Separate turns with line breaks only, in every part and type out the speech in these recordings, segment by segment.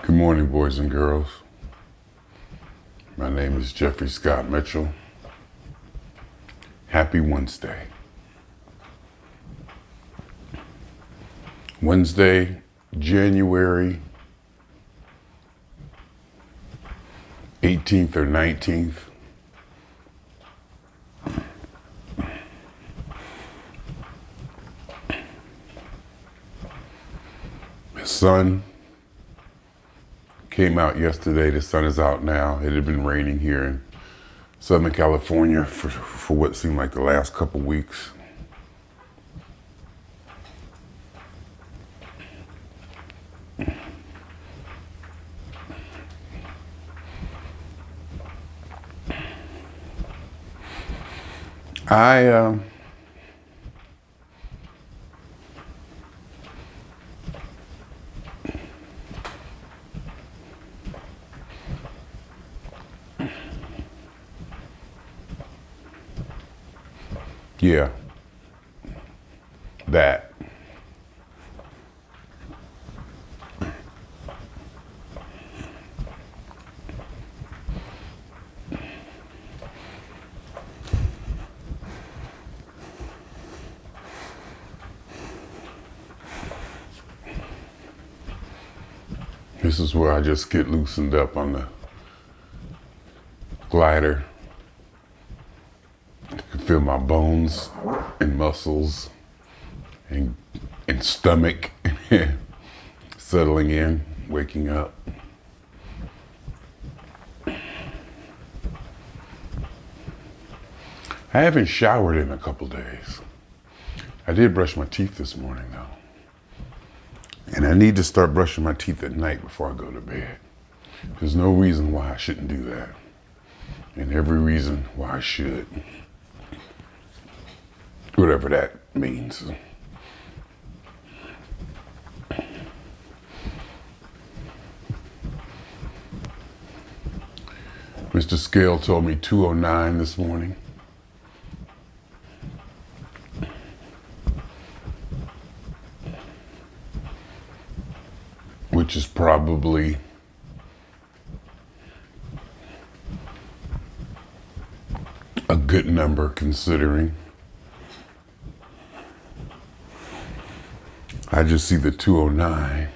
Good morning, boys and girls. My name is Jeffery Scott Mitchell. Happy Wednesday. Wednesday, January 18th or 19th. The sun came out yesterday. The sun is out now. It had been raining here in Southern California for what seemed like the last couple weeks. Yeah, that. This is where I just get loosened up on the glider. I can feel my bones and muscles and stomach settling in, waking up. I haven't showered in a couple days. I did brush my teeth this morning though. And I need to start brushing my teeth at night before I go to bed. There's no reason why I shouldn't do that. And every reason why I should. Whatever that means. Mr. Scale told me 209 this morning. Which is probably a good number considering. I just see the 209.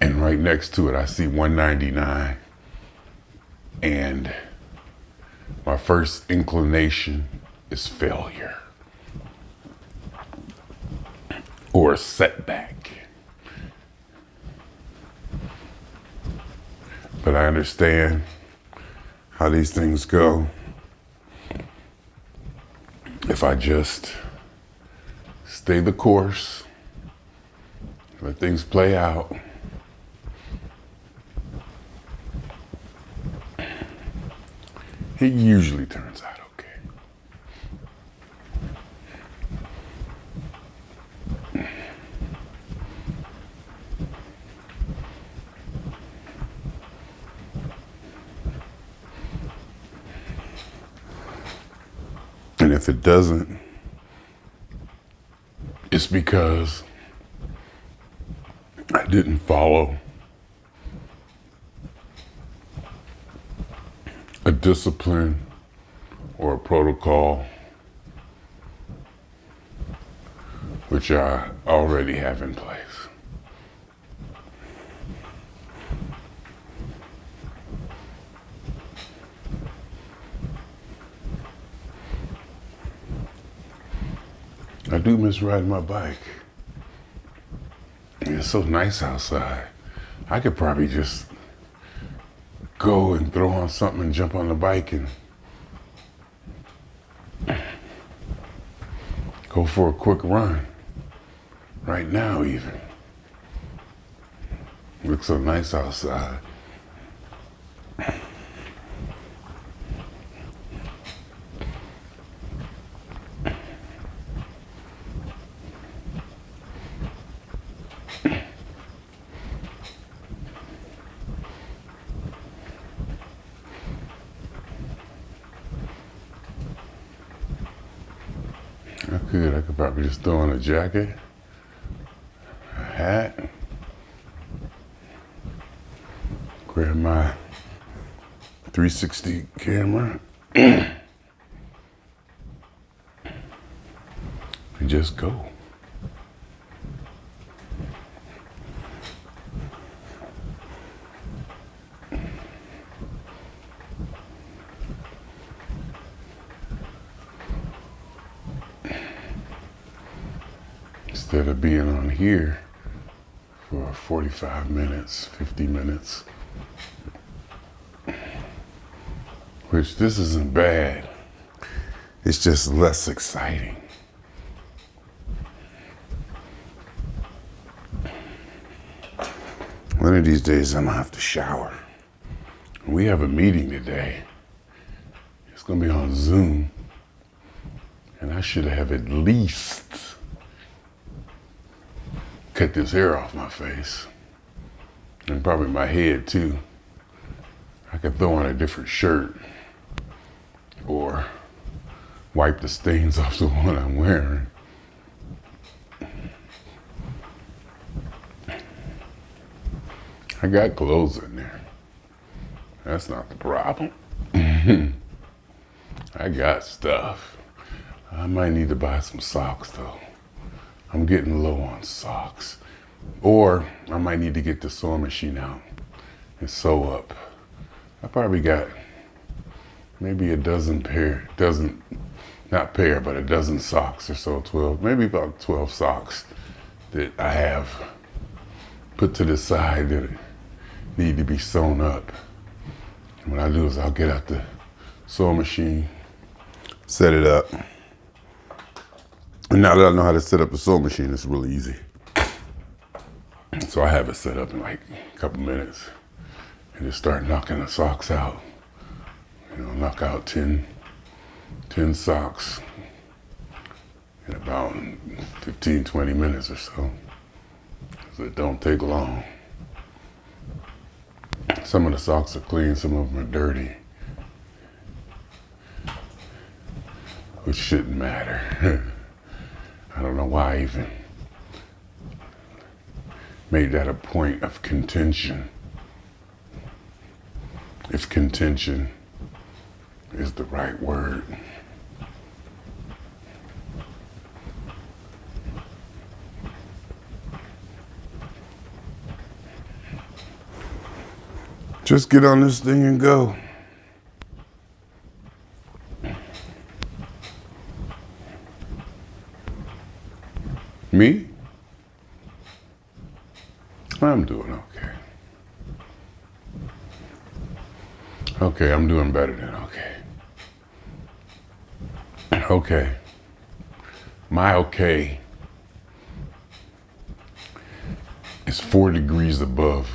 And right next to it, I see 199. And my first inclination is failure. Or a setback. But I understand how these things go. If I just stay the course, let things play out, it usually turns out okay. And if it doesn't, it's because I didn't follow a discipline or a protocol which I already have in place. I do miss riding my bike. It's so nice outside. I could probably just go and throw on something and jump on the bike and Go for a quick run. Right now even. Looks so nice outside. I could probably just throw on a jacket, a hat, grab my 360 camera, and just go. Instead of being on here for 45 minutes, 50 minutes, which this isn't bad. It's just less exciting. One of these days I'm gonna have to shower. We have a meeting today. It's gonna be on Zoom. And I should have at least cut this hair off my face, and probably my head too. I could throw on a different shirt or wipe the stains off the one I'm wearing. I got clothes in there. That's not the problem. I got stuff. I might need to buy some socks though. I'm getting low on socks. Or I might need to get the sewing machine out and sew up. I probably got maybe a dozen socks or so, 12, maybe about 12 socks that I have put to the side that need to be sewn up. And what I do is I'll get out the sewing machine, set it up. And now that I know how to set up the sewing machine, it's really easy. So I have it set up in like a couple minutes and just start knocking the socks out. You know, knock out 10 socks in about 15, 20 minutes or so. So it don't take long. Some of the socks are clean, some of them are dirty, which shouldn't matter. I don't know why I even made that a point of contention. If contention is the right word. Just get on this thing and go. Me? I'm doing okay. Okay, I'm doing better than okay. Okay. My okay is 4 degrees above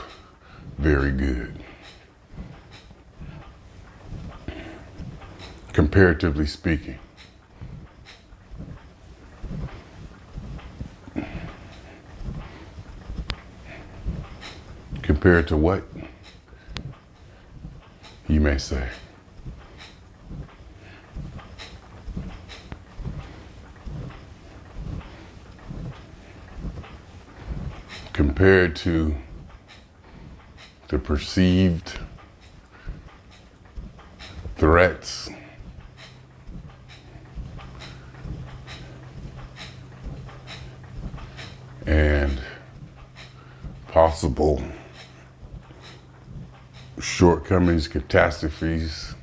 very good. Comparatively speaking. Compared to what, you may say? Compared to the perceived threats and possible shortcomings, catastrophes,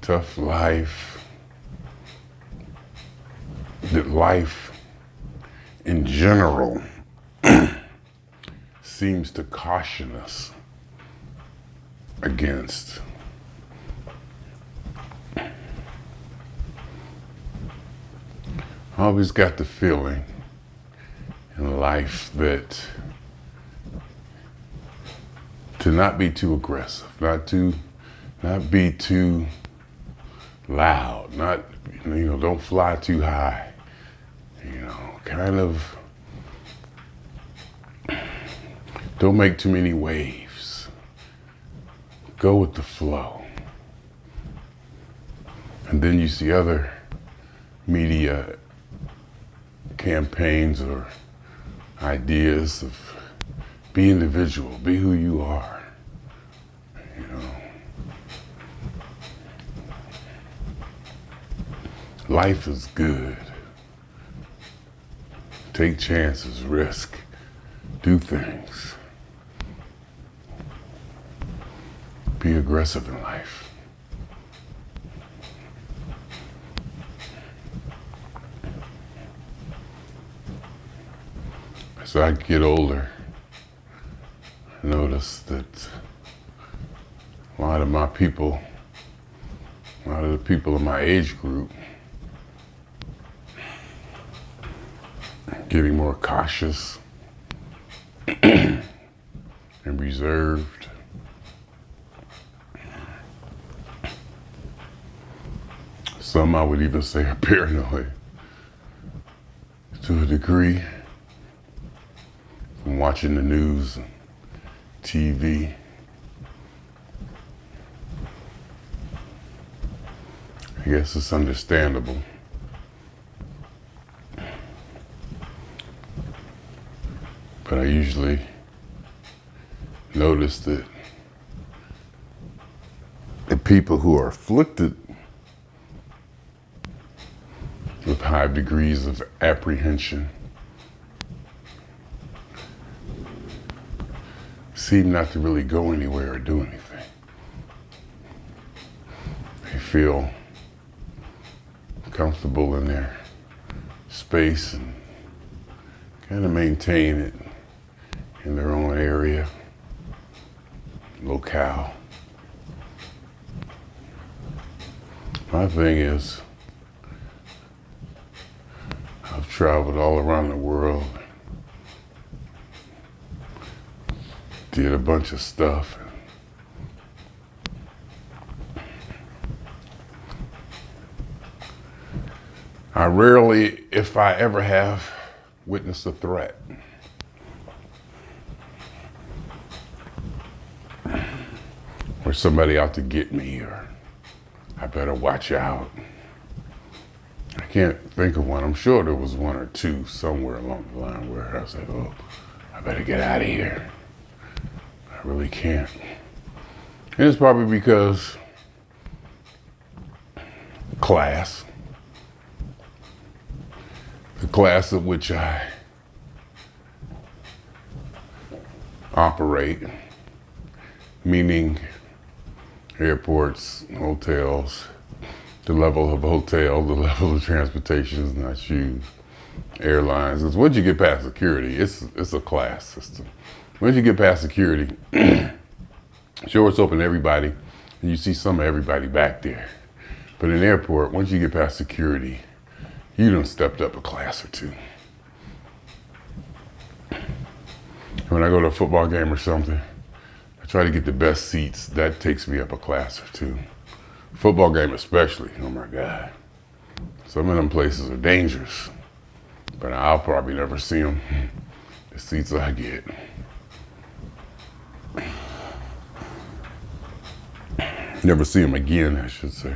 tough life, that life in general seems to caution us against. I always got the feeling in life that to not be too aggressive, not be too loud, don't fly too high, kind of don't make too many waves. Go with the flow. And then you see other media campaigns or ideas of be individual, be who you are. Life is good. Take chances, risk, do things. Be aggressive in life. As I get older, I notice that a lot of the people in my age group getting more cautious and reserved. Some I would even say are paranoid to a degree from watching the news and TV. I guess it's understandable. But I usually notice that the people who are afflicted with high degrees of apprehension seem not to really go anywhere or do anything. They feel comfortable in their space and kind of maintain it in their own area, locale. My thing is, I've traveled all around the world, did a bunch of stuff. I rarely, if I ever have, witnessed a threat. Or somebody out to get me, or I better watch out. I can't think of one. I'm sure there was one or two somewhere along the line where I was like, oh, I better get out of here. I really can't. And it's probably because class. The class at which I operate, meaning airports, hotels, the level of hotel, the level of transportation is not huge. Airlines, because once you get past security, it's a class system. Once you get past security, sure, it's open to everybody, and you see some of everybody back there. But in an airport, once you get past security, you done stepped up a class or two. When I go to a football game or something, I try to get the best seats. That takes me up a class or two. Football game especially, oh my God. Some of them places are dangerous, but I'll probably never see them. The seats I get. Never see them again, I should say.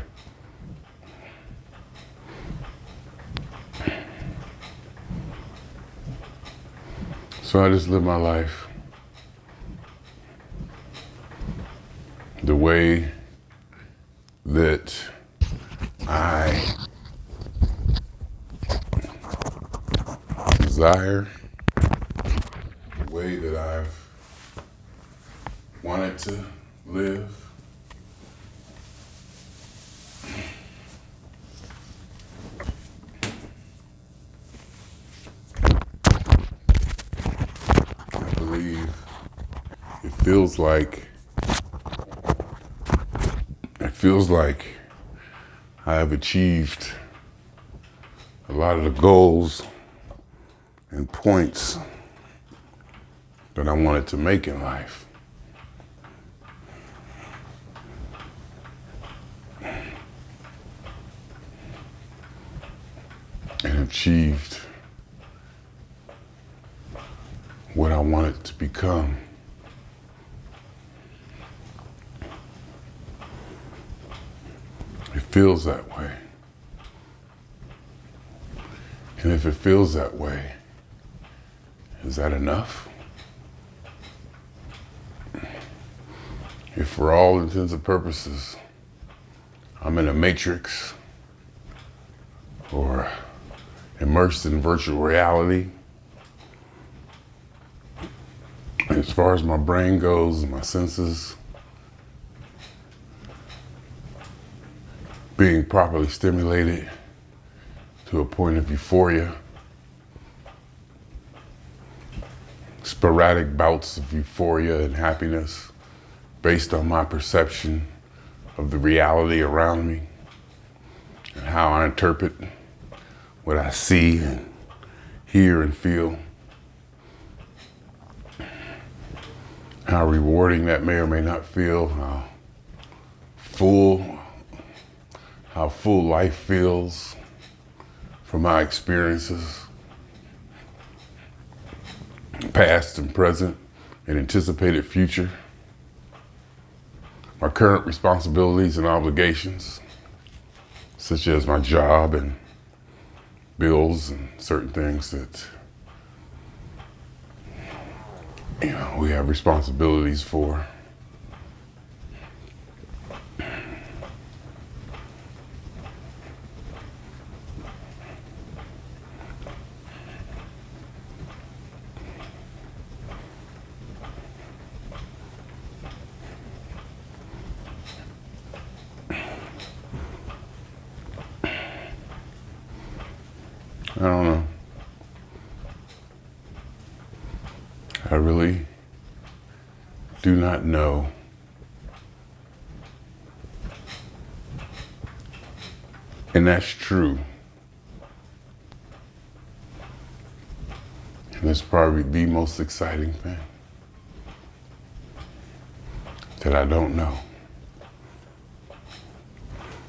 So I just live my life the way that I desire, the way that I've wanted to live. I believe it feels like I have achieved a lot of the goals and points that I wanted to make in life. And achieved what I wanted to become. It feels that way. And if it feels that way, is that enough? If for all intents and purposes, I'm in a matrix or immersed in virtual reality, as far as my brain goes and my senses being properly stimulated to a point of euphoria, sporadic bouts of euphoria and happiness based on my perception of the reality around me and how I interpret what I see and hear and feel, how rewarding that may or may not feel, how full life feels from my experiences, past and present and anticipated future, my current responsibilities and obligations, such as my job and bills and certain things that, we have responsibilities for. I don't know. I really do not know. And that's true. And that's probably the most exciting thing, that I don't know.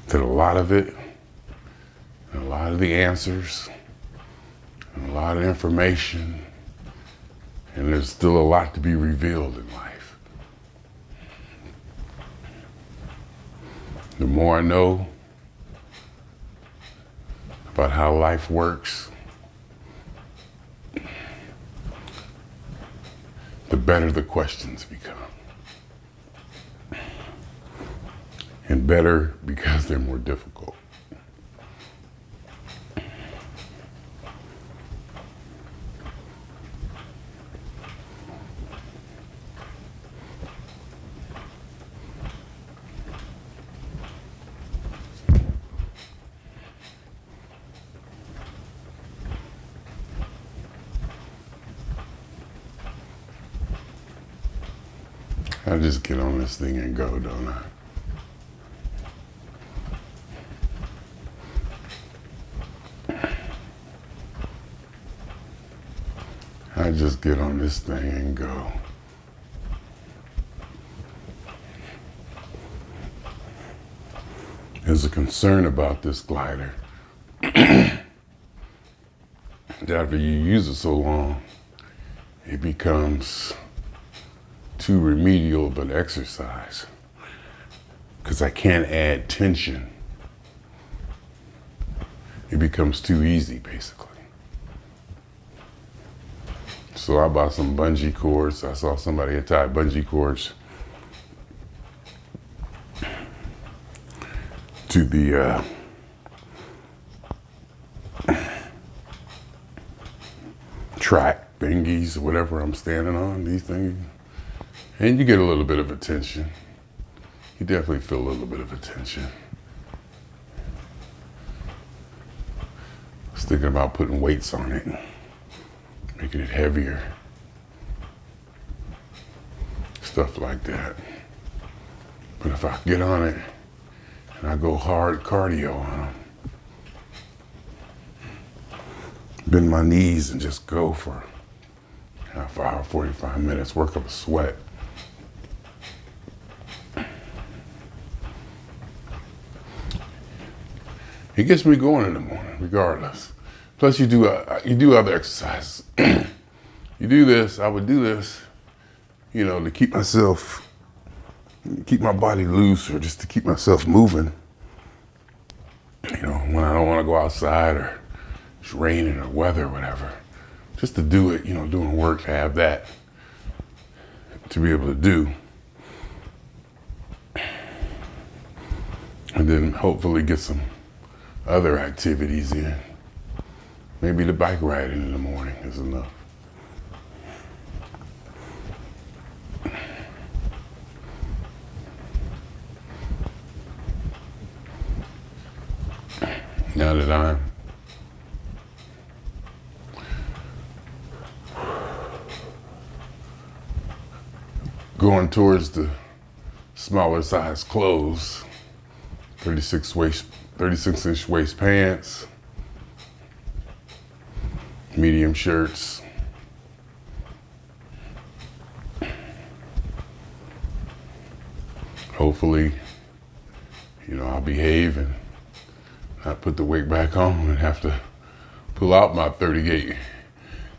That a lot of it, and a lot of the answers, and a lot of information, and there's still a lot to be revealed in life. The more I know about how life works, the better the questions become. And better because they're more difficult. I just get on this thing and go, don't I? I just get on this thing and go. There's a concern about this glider that after you use it so long, it becomes too remedial of an exercise because I can't add tension. It becomes too easy, basically. So I bought some bungee cords. I saw somebody had tied bungee cords to the track thingies, whatever I'm standing on, these things. And you get a little bit of attention. You definitely feel a little bit of attention. I was thinking about putting weights on it, making it heavier. Stuff like that. But if I get on it and I go hard cardio on them, bend my knees and just go for half hour, 45 minutes, work up a sweat. It gets me going in the morning, regardless. Plus, you do other exercises. You do this. I would do this, to keep my body loose, or just to keep myself moving. When I don't want to go outside, or it's raining or weather or whatever, just to do it. Doing work, to have that to be able to do, and then hopefully get some other activities in. Maybe the bike riding in the morning is enough. Now that I'm going towards the smaller size clothes, 36-inch waist pants, medium shirts, hopefully, I'll behave and not put the weight back on and have to pull out my 38.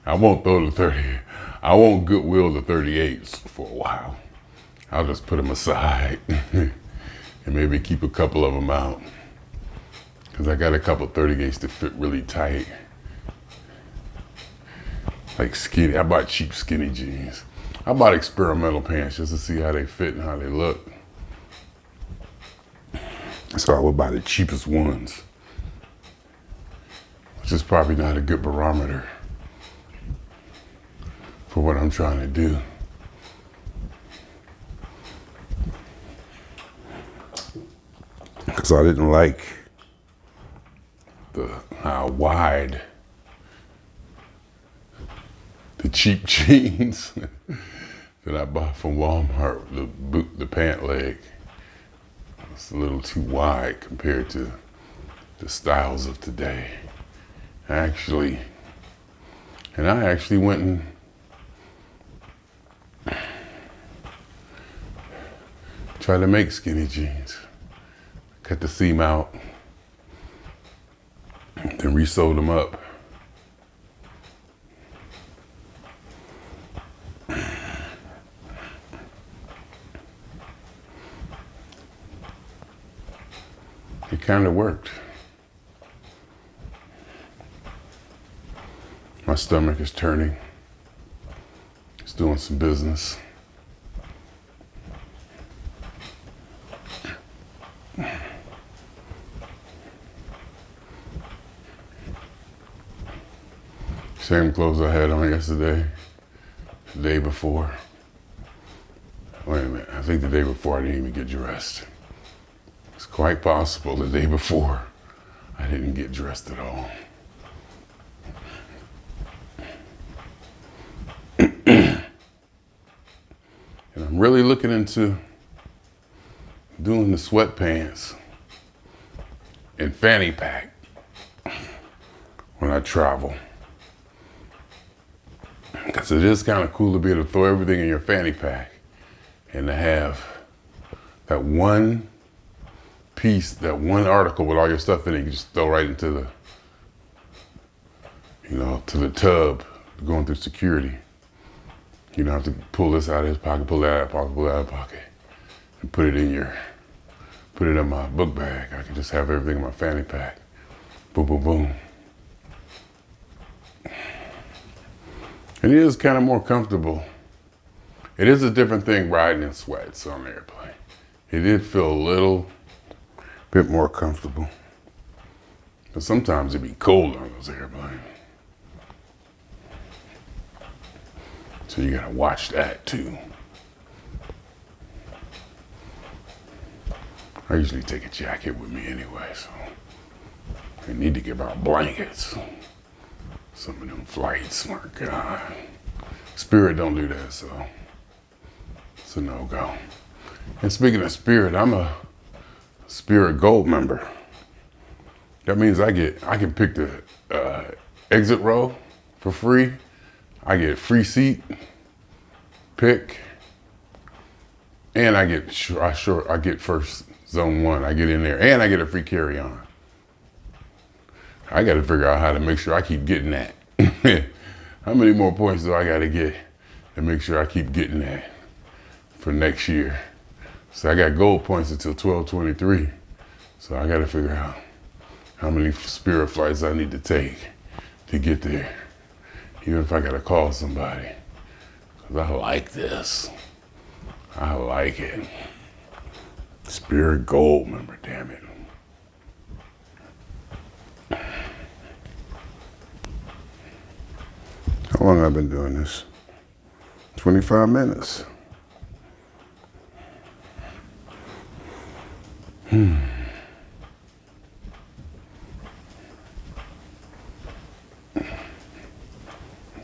I won't throw the 30. I won't Goodwill the 38s for a while. I'll just put them aside and maybe keep a couple of them out, because I got a couple 38s that fit really tight. Like skinny. I bought cheap skinny jeans. I bought experimental pants just to see how they fit and how they look. So I would buy the cheapest ones, which is probably not a good barometer for what I'm trying to do. Because I didn't like how wide the cheap jeans that I bought from Walmart, the pant leg. It's a little too wide compared to the styles of today. I actually went and tried to make skinny jeans. Cut the seam out, then re-sewed them up. It kind of worked. My stomach is turning. It's doing some business. Same clothes I had on yesterday, the day before. Wait a minute, I think the day before I didn't even get dressed. It's quite possible the day before I didn't get dressed at all. And I'm really looking into doing the sweatpants and fanny pack when I travel. Because it is kind of cool to be able to throw everything in your fanny pack and to have that one piece, that one article with all your stuff in it, you can just throw right into to the tub going through security. You don't have to pull this out of his pocket, pull that out of pocket, pull that out of pocket, and put it in my book bag. I can just have everything in my fanny pack. Boom, boom, boom. And it is kind of more comfortable. It is a different thing riding in sweats on an airplane. It did feel a little bit more comfortable. But sometimes it'd be cold on those airplanes. So you gotta watch that too. I usually take a jacket with me anyway, so I need to give out blankets. Some of them flights, my God. Spirit don't do that, so it's a no-go. And speaking of Spirit, I'm a Spirit Gold member. That means I can pick the exit row for free. I get free seat, pick, and I get first zone 1. I get in there, and I get a free carry-on. I got to figure out how to make sure I keep getting that. How many more points do I got to get to make sure I keep getting that for next year? So I got gold points until 12/23. So I got to figure out how many Spirit flights I need to take to get there. Even if I got to call somebody. Because I like this. I like it. Spirit gold member, damn it. How long have I been doing this? 25 minutes.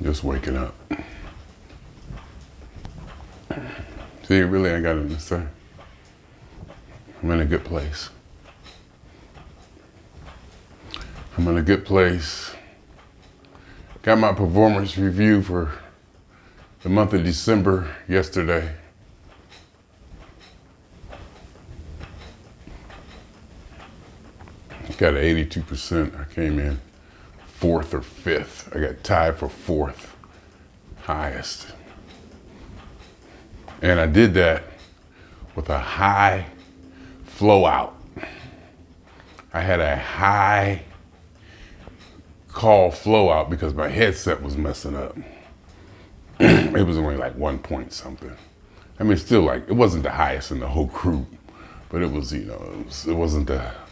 Just waking up. See, really, I got to say, I'm in a good place. I'm in a good place. Got my performance review for the month of December yesterday. Got an 82%. I came in 4th or 5th. I got tied for 4th highest. And I did that with a high flow out. I had a high call flow out because my headset was messing up. It was only like 1 point something. I mean, still like, it wasn't the highest in the whole group, but it was, it wasn't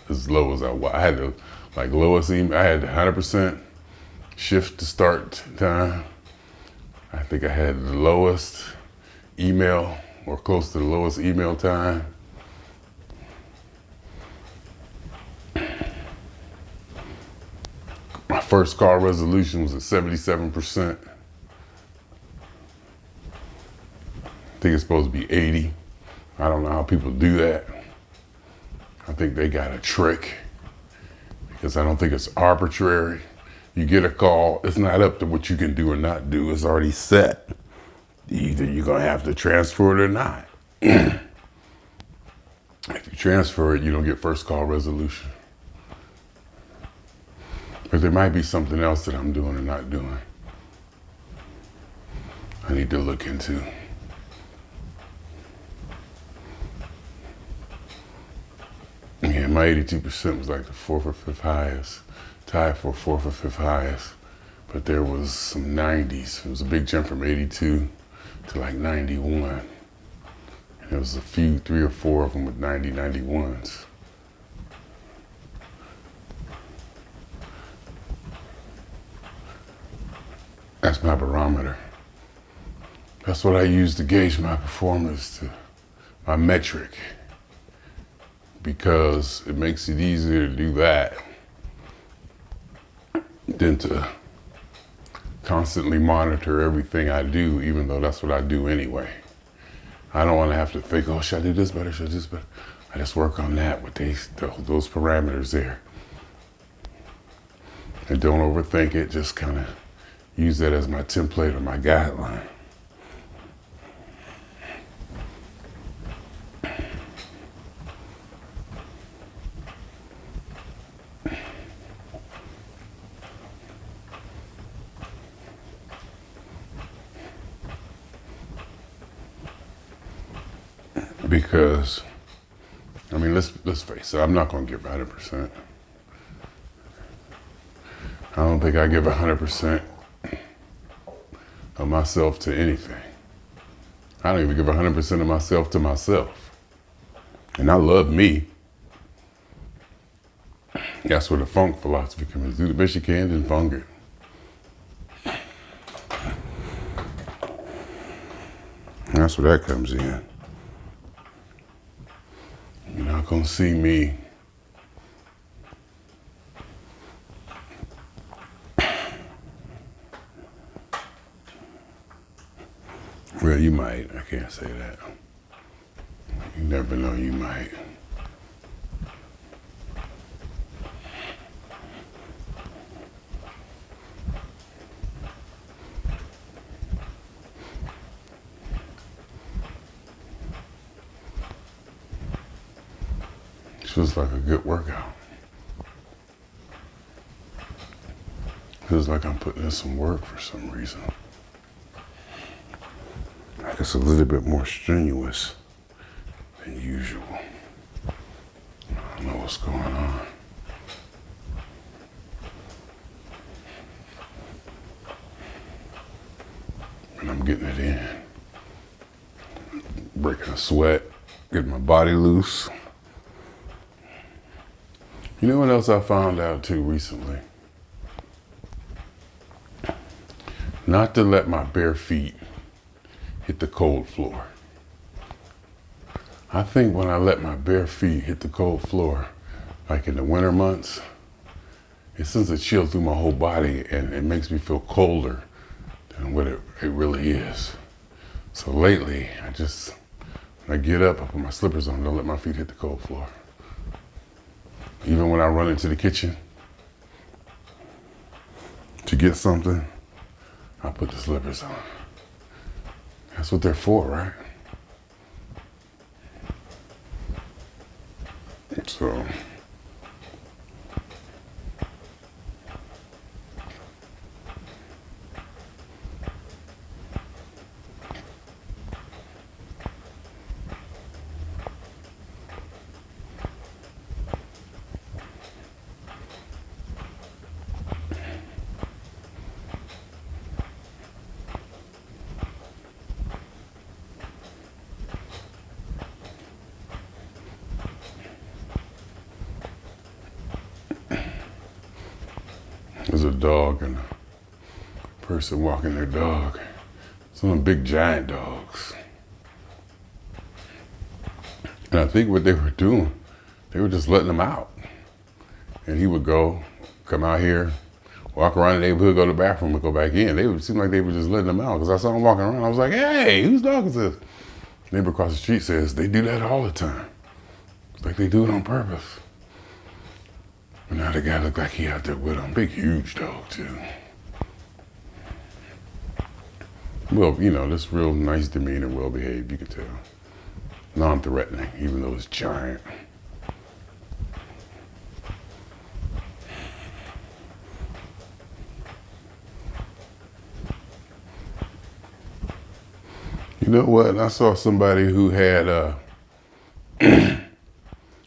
as low as I was. I had the lowest email. I had 100% shift to start time. I think I had the lowest email or close to the lowest email time. My first call resolution was at 77%. I think it's supposed to be 80. I don't know how people do that. I think they got a trick because I don't think it's arbitrary. You get a call, it's not up to what you can do or not do. It's already set. Either you're gonna have to transfer it or not. If you transfer it, you don't get first call resolution. But there might be something else that I'm doing or not doing. I need to look into. Yeah, my 82% was like the 4th or 5th highest, tied for 4th or 5th highest. But there was some 90s. It was a big jump from 82 to like 91. And there was a few, 3 or 4 of them with 90, 91s. That's my barometer. That's what I use to gauge my performance, my metric. Because it makes it easier to do that than to constantly monitor everything I do, even though that's what I do anyway. I don't want to have to think, oh, should I do this better, should I do this better? I just work on that with those parameters there. And don't overthink it, just kind of use that as my template or my guideline. Because, I mean, let's face it, I'm not going to give 100%. I don't think I give 100% of myself to anything. I don't even give 100% of myself to myself. And I love me. That's where the funk philosophy comes in. Do the best you can, then funk it. That's where that comes in. You're not gonna see me well, you might. I can't say that. You never know, you might. feels like a good workout. Feels like I'm putting in some work for some reason. Like it's a little bit more strenuous than usual. I don't know what's going on. And I'm getting it in. Breaking a sweat, getting my body loose. You know what else I found out too recently? Not to let my bare feet hit the cold floor. I think when I let my bare feet hit the cold floor, like in the winter months, it sends a chill through my whole body and it makes me feel colder than what it really is. So lately, when I get up, I put my slippers on, don't let my feet hit the cold floor. Even when I run into the kitchen to get something, I put the slippers on. That's what they're for, right? So, there's a dog and a person walking their dog. Some of them big giant dogs. And I think what they were doing, they were just letting them out. And he would come out here, walk around the neighborhood, go to the bathroom and go back in. They would seem like they were just letting them out because I saw him walking around. I was like, hey, whose dog is this? Neighbor across the street says, they do that all the time. It's like they do it on purpose. But now the guy looked like he out there with him. Big, huge dog, too. Well, this real nice demeanor, well-behaved, you could tell. Non-threatening, even though it's giant. You know what? I saw somebody who had,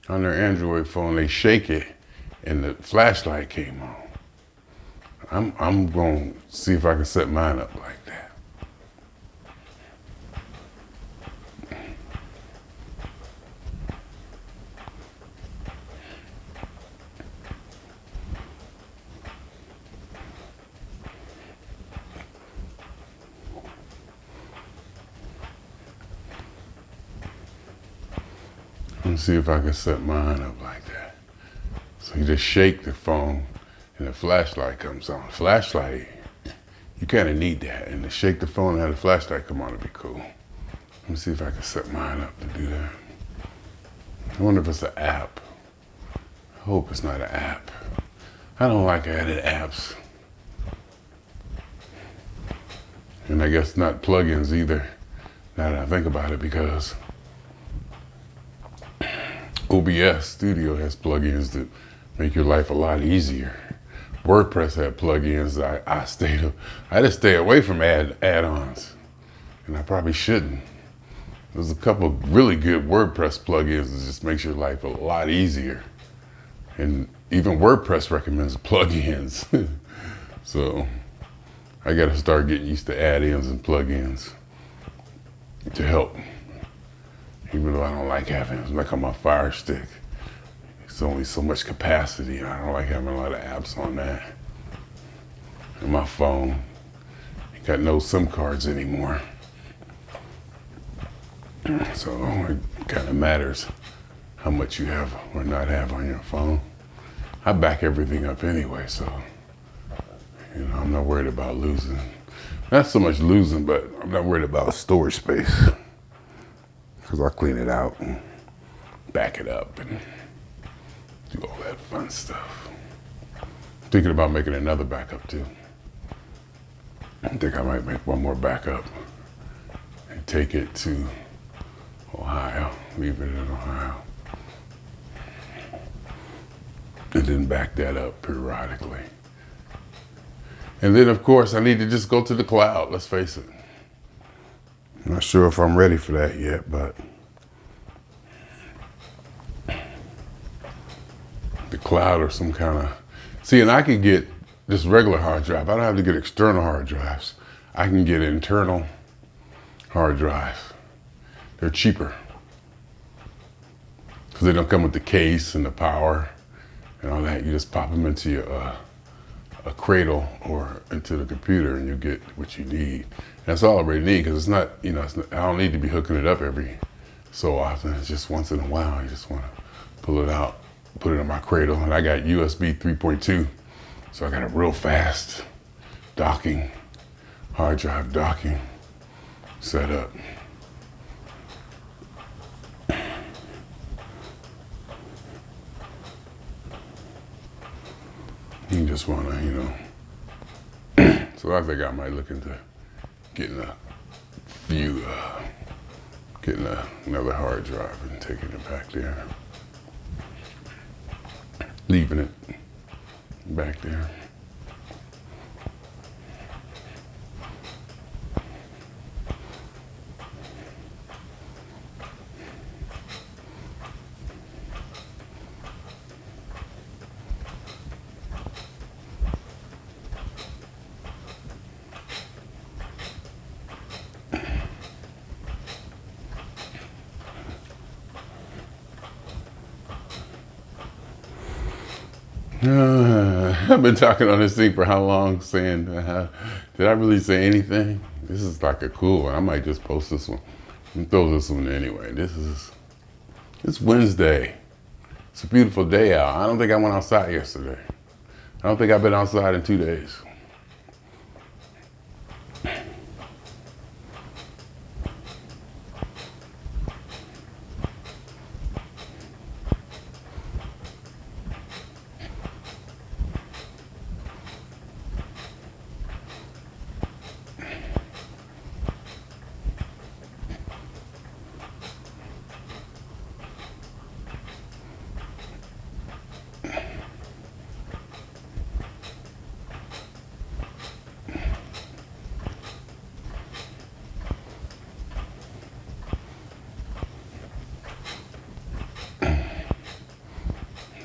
on their Android phone, they shake it, and the flashlight came on. I'm going to see if I can set mine up like that. Let's see if I can set mine up like that. So you just shake the phone and the flashlight comes on. Flashlight, you kind of need that. And to shake the phone and have the flashlight come on would be cool. Let me see if I can set mine up to do that. I wonder if it's an app. I hope it's not an app. I don't like added apps. And I guess not plugins either, now that I think about it, because OBS Studio has plugins that make your life a lot easier. WordPress had plugins that I just stay away from add-ons, and I probably shouldn't. There's a couple of really good WordPress plugins that just makes your life a lot easier. And even WordPress recommends plugins. So I gotta start getting used to add-ins and plugins to help. Even though I don't like having it, like on my Fire Stick. It's only so much capacity, and I don't like having a lot of apps on that. And my phone, it got no SIM cards anymore. So it kind of matters how much you have or not have on your phone. I back everything up anyway, so I'm not worried about losing. Not so much losing, but I'm not worried about storage space. Because I'll clean it out and back it up and do all that fun stuff. I'm thinking about making another backup too. I think I might make one more backup and take it to Ohio, leave it in Ohio. and then back that up periodically. And then, of course, I need to just go to the cloud, let's face it. I'm not sure if I'm ready for that yet, but the cloud or some kind of, see, and I can get this regular hard drive. I don't have to get external hard drives. I can get internal hard drives. They're cheaper because they don't come with the case and the power and all that. You just pop them into your a cradle or into the computer and you get what you need. That's all I really need, because it's not, I don't need to be hooking it up every so often. It's just once in a while. I just want to pull it out, put it in my cradle. And I got USB 3.2, so I got a real fast docking, hard drive docking set up. You just want to, so I think I might look into getting another hard drive and taking it back there. Leaving it back there. I've been talking on this thing for how long, saying, did I really say anything? This is like a cool one. I might just post this one and throw this one anyway. It's Wednesday. It's a beautiful day out. I don't think I went outside yesterday. I don't think I've been outside in 2 days.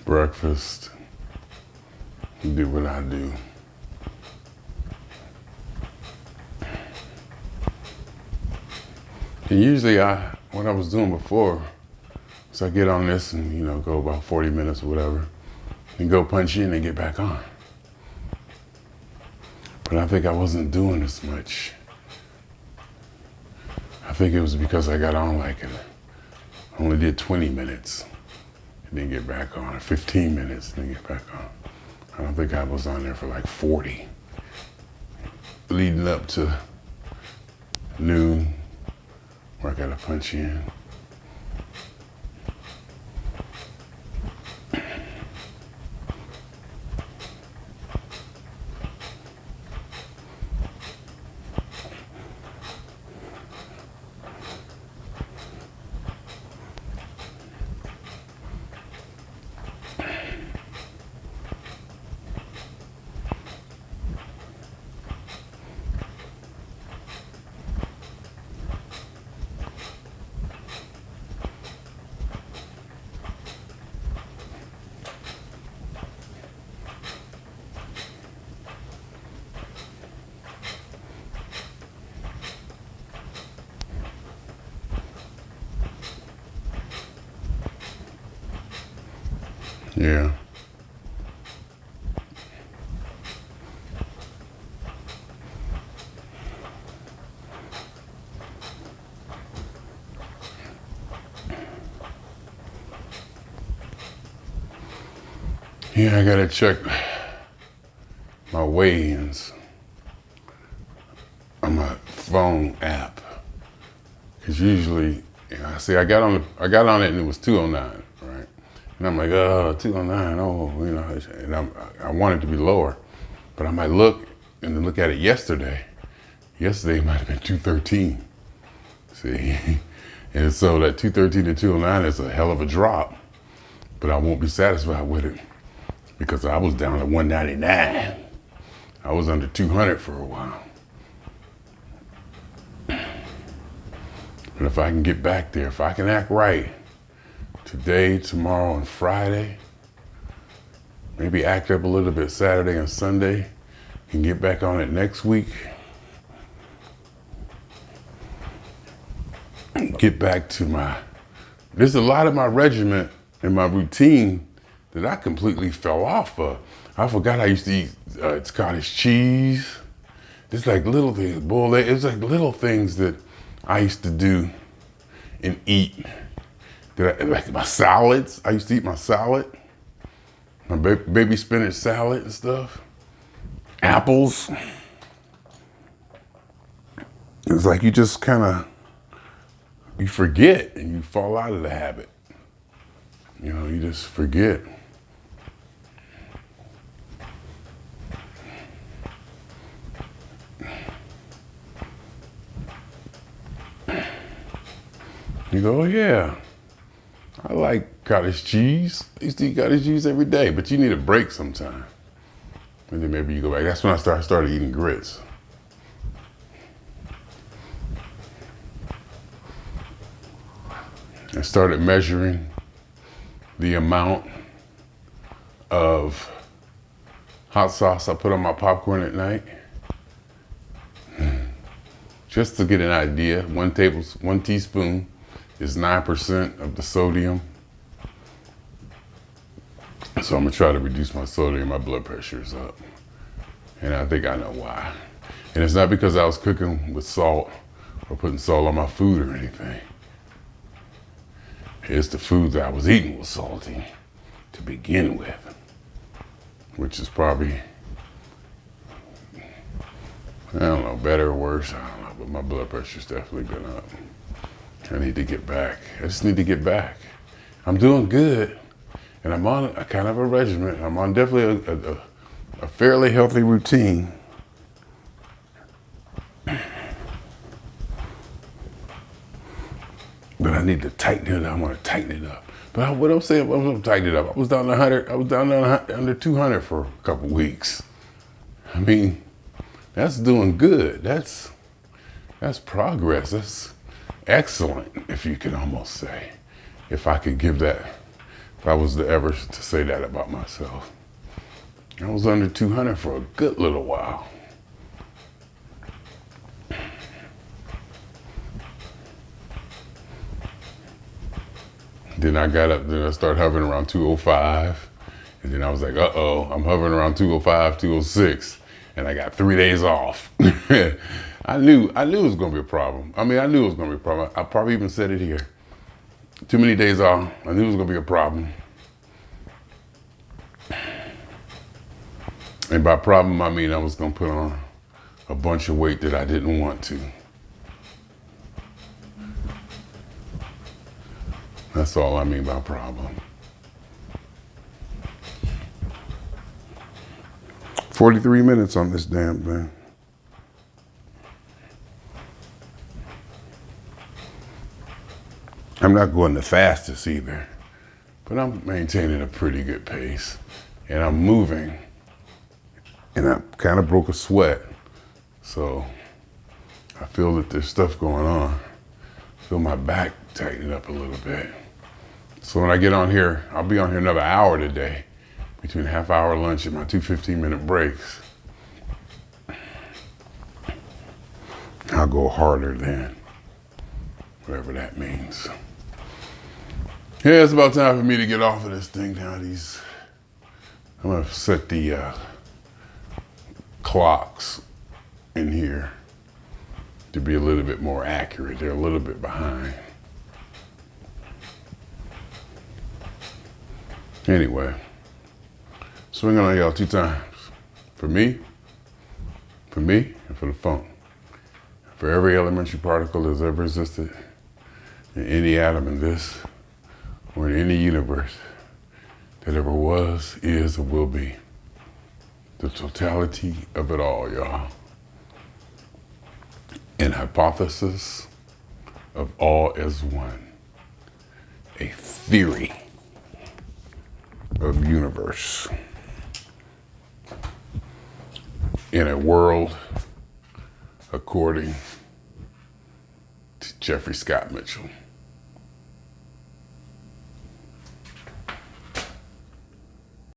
Breakfast, do what I do. And usually what I was doing before, so I get on this and, go about 40 minutes or whatever, and go punch in and get back on. But I think I wasn't doing as much. I think it was because I got on I only did 20 minutes. And then get back on, 15 minutes, and then get back on. I don't think I was on there for 40, leading up to noon, where I gotta punch in. Yeah. Yeah, I gotta check my weigh-ins on my phone app. Cause usually, I got on it and it was 209, right? And I'm like, 209, and I want it to be lower. But I might look at it yesterday. Yesterday it might have been 213. See? And so that 213 to 209 is a hell of a drop. But I won't be satisfied with it because I was down to 199. I was under 200 for a while. But if I can get back there, if I can act right today, tomorrow, and Friday, maybe act up a little bit Saturday and Sunday, and get back on it next week, get back to there's a lot of my regiment and my routine that I completely fell off of. I forgot I used to eat Scottish cheese. It's like little things, boiled egg. It's like little things that I used to do and eat. Like my salads. I used to eat my salad, my baby spinach salad and stuff. Apples. It's like you just kind of, you forget and you fall out of the habit. You know, you just forget. You go, oh yeah, I like cottage cheese. I used to eat cottage cheese every day, but you need a break sometime. And then maybe you go back. That's when I started eating grits. I started measuring the amount of hot sauce I put on my popcorn at night. Just to get an idea, 1 teaspoon is 9% of the sodium. So I'm gonna try to reduce my sodium, my blood pressure is up. And I think I know why. And it's not because I was cooking with salt or putting salt on my food or anything. It's the food that I was eating was salty to begin with, which is probably, I don't know, better or worse, I don't know, but my blood pressure's definitely been up. I need to get back. I just need to get back. I'm doing good, and I'm on a kind of a regimen. I'm on definitely a fairly healthy routine. But I need to tighten it up. I want to tighten it up. But what I'm saying, I'm going to tighten it up. I was down to 100. I was down to under 200 for a couple weeks. I mean, that's doing good. That's progress. That's excellent, if you can almost say. If I could give that, if I was to ever to say that about myself. I was under 200 for a good little while. Then I got up, then I started hovering around 205. And then I was like, uh-oh, I'm hovering around 205, 206. And I got 3 days off. I knew it was gonna be a problem. I mean, I knew it was gonna be a problem. I probably even said it here. Too many days off, I knew it was gonna be a problem. And by problem, I mean I was gonna put on a bunch of weight that I didn't want to. That's all I mean by problem. 43 minutes on this damn thing. I'm not going the fastest either, but I'm maintaining a pretty good pace. And I'm moving. And I kind of broke a sweat. So I feel that there's stuff going on. I feel my back tightening up a little bit. So when I get on here, I'll be on here another hour today, between a half-hour lunch and my 2 15-minute breaks. I'll go harder then, whatever that means. Yeah, it's about time for me to get off of this thing now. I'm gonna set the clocks in here to be a little bit more accurate. They're a little bit behind. Anyway, swing on y'all 2 times. For me, and for the funk. For every elementary particle that's ever existed in any atom in this or in any universe that ever was, is, or will be. The totality of it all, y'all. An hypothesis of all as one. A theory of universe. in a world according to Jeffrey Scott Mitchell.